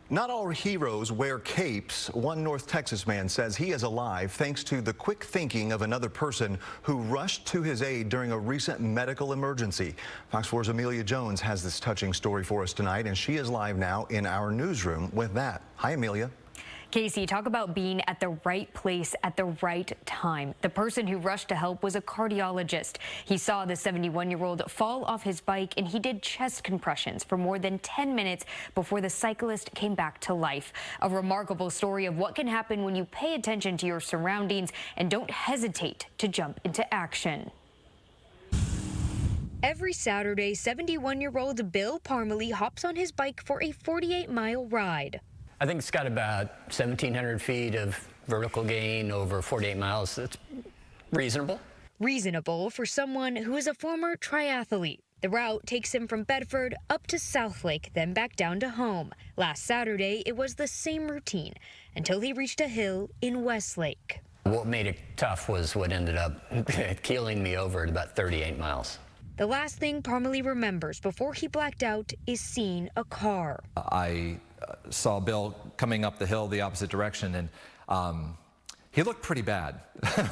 Not all heroes wear capes. One North Texas man says he is alive thanks to the quick thinking of another person who rushed to his aid during a recent medical emergency. Fox 4's Amelia Jones has this touching story for us tonight, and she is live now in our newsroom with that. Hi, Amelia. Casey, talk about being at the right place at the right time. The person who rushed to help was a cardiologist. He saw the 71-year-old fall off his bike, and he did chest compressions for more than 10 minutes before the cyclist came back to life. A remarkable story of what can happen when you pay attention to your surroundings and don't hesitate to jump into action. Every Saturday, 71-year-old Bill Parmelee hops on his bike for a 48-mile ride. I think it's got about 1,700 feet of vertical gain over 48 miles. That's reasonable. Reasonable for someone who is a former triathlete. The route takes him from Bedford up to Southlake, then back down to home. Last Saturday, it was the same routine until he reached a hill in Westlake. What made it tough was what ended up keeling me over at about 38 miles. The last thing Parmelee remembers before he blacked out is seeing a car. I saw Bill coming up the hill the opposite direction, and he looked pretty bad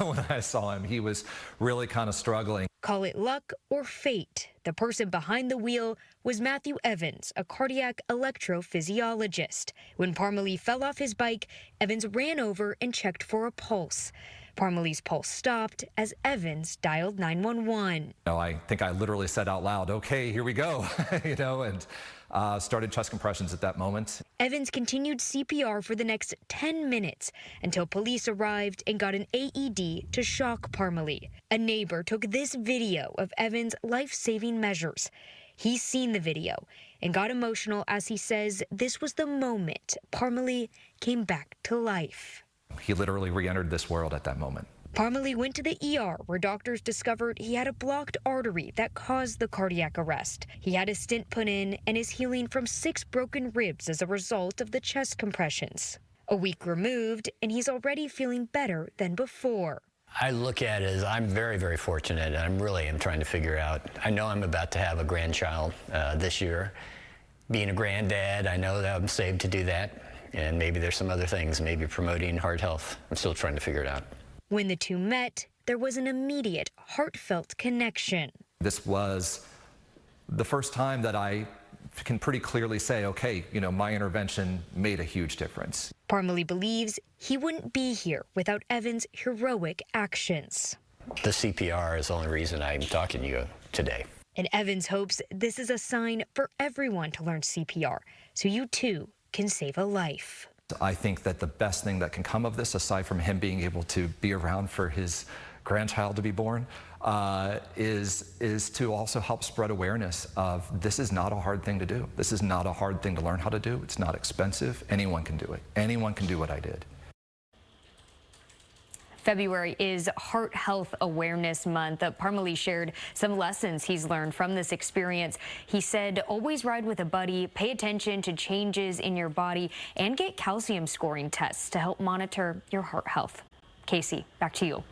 when I saw him. He was really kind of struggling. Call it luck or fate. The person behind the wheel was Matthew Evans, a cardiac electrophysiologist. When Parmelee fell off his bike, Evans ran over and checked for a pulse. Parmelee's pulse stopped as Evans dialed 911. I think I literally said out loud, "Okay, here we go," and started chest compressions at that moment. Evans continued CPR for the next 10 minutes until police arrived and got an AED to shock Parmelee. A neighbor took this video of Evans' life-saving measures. He's seen the video and got emotional as he says this was the moment Parmelee came back to life. He literally re-entered this world at that moment. Parmelee went to the ER where doctors discovered he had a blocked artery that caused the cardiac arrest. He had a stent put in and is healing from 6 broken ribs as a result of the chest compressions. A week removed, and he's already feeling better than before. I look at it as I'm very, very fortunate. I really am trying to figure out. I know I'm about to have a grandchild this year. Being a granddad, I know that I'm saved to do that. And maybe there's some other things, maybe promoting heart health. I'm still trying to figure it out. When the two met, there was an immediate, heartfelt connection. This was the first time that I can pretty clearly say, okay, my intervention made a huge difference. Parmelee believes he wouldn't be here without Evans' heroic actions. The CPR is the only reason I'm talking to you today. And Evans hopes this is a sign for everyone to learn CPR, so you too can save a life. I think that the best thing that can come of this, aside from him being able to be around for his grandchild to be born, is to also help spread awareness of this is not a hard thing to do. This is not a hard thing to learn how to do. It's not expensive. Anyone can do it. Anyone can do what I did. February is Heart Health Awareness Month. Parmelee shared some lessons he's learned from this experience. He said, always ride with a buddy, pay attention to changes in your body, and get calcium scoring tests to help monitor your heart health. Casey, back to you.